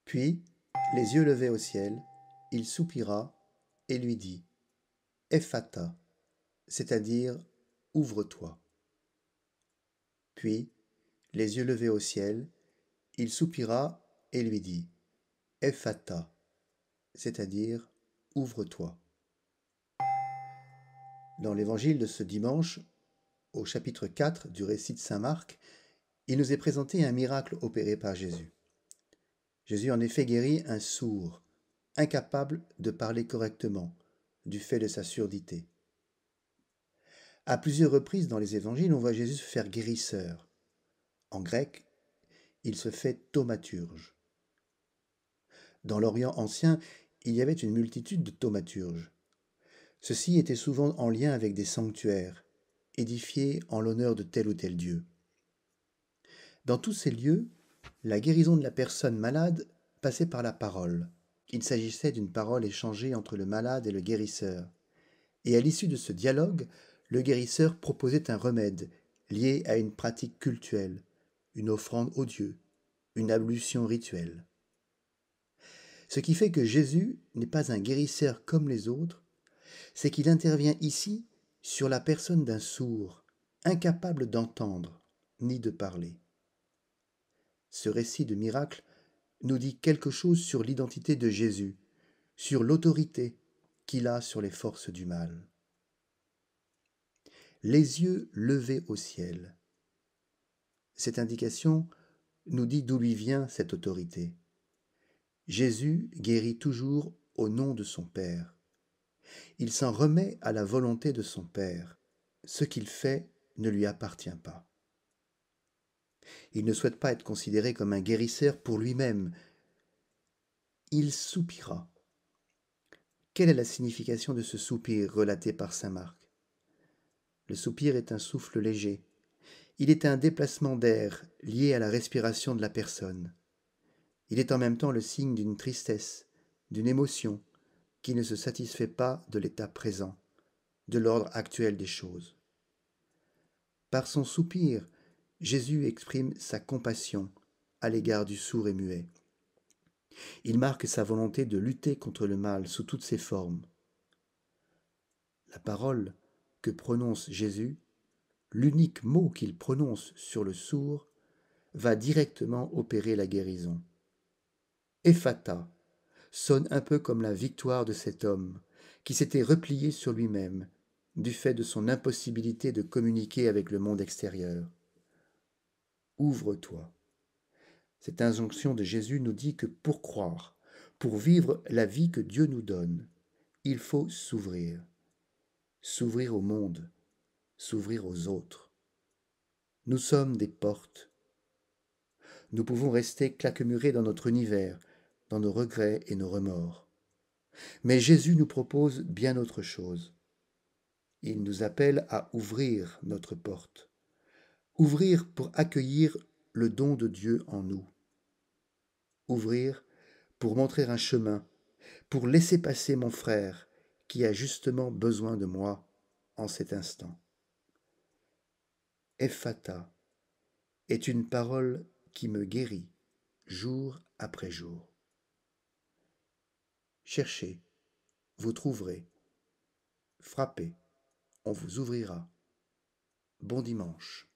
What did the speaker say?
Puis, les yeux levés au ciel, il soupira et lui dit, Ephata, c'est-à-dire ouvre-toi. Puis, les yeux levés au ciel, il soupira et lui dit, Ephata, c'est-à-dire ouvre-toi. Dans l'évangile de ce dimanche, au chapitre 4 du récit de saint Marc, il nous est présenté un miracle opéré par Jésus. Jésus en effet guérit un sourd, incapable de parler correctement, du fait de sa surdité. À plusieurs reprises dans les évangiles, on voit Jésus se faire guérisseur. En grec, il se fait thaumaturge. Dans l'Orient ancien, il y avait une multitude de thaumaturges. Ceux-ci étaient souvent en lien avec des sanctuaires, édifiés en l'honneur de tel ou tel dieu. Dans tous ces lieux, la guérison de la personne malade passait par la parole. Il s'agissait d'une parole échangée entre le malade et le guérisseur. Et à l'issue de ce dialogue, le guérisseur proposait un remède lié à une pratique cultuelle, une offrande aux dieux, une ablution rituelle. Ce qui fait que Jésus n'est pas un guérisseur comme les autres, c'est qu'il intervient ici sur la personne d'un sourd, incapable d'entendre ni de parler. Ce récit de miracle nous dit quelque chose sur l'identité de Jésus, sur l'autorité qu'il a sur les forces du mal. Les yeux levés au ciel. Cette indication nous dit d'où lui vient cette autorité. Jésus guérit toujours au nom de son Père. Il s'en remet à la volonté de son Père. Ce qu'il fait ne lui appartient pas. Il ne souhaite pas être considéré comme un guérisseur pour lui-même. Il soupira. Quelle est la signification de ce soupir relaté par saint Marc? Le soupir est un souffle léger. Il est un déplacement d'air lié à la respiration de la personne. Il est en même temps le signe d'une tristesse, d'une émotion qui ne se satisfait pas de l'état présent, de l'ordre actuel des choses. Par son soupir, Jésus exprime sa compassion à l'égard du sourd et muet. Il marque sa volonté de lutter contre le mal sous toutes ses formes. La parole que prononce Jésus, l'unique mot qu'il prononce sur le sourd, va directement opérer la guérison. Ephata sonne un peu comme la victoire de cet homme qui s'était replié sur lui-même du fait de son impossibilité de communiquer avec le monde extérieur. Ouvre-toi. Cette injonction de Jésus nous dit que pour croire, pour vivre la vie que Dieu nous donne, il faut s'ouvrir. S'ouvrir au monde, s'ouvrir aux autres. Nous sommes des portes. Nous pouvons rester claquemurés dans notre univers, dans nos regrets et nos remords. Mais Jésus nous propose bien autre chose. Il nous appelle à ouvrir notre porte. Ouvrir pour accueillir le don de Dieu en nous. Ouvrir pour montrer un chemin, pour laisser passer mon frère qui a justement besoin de moi en cet instant. Ephata est une parole qui me guérit jour après jour. Cherchez, vous trouverez. Frappez, on vous ouvrira. Bon dimanche.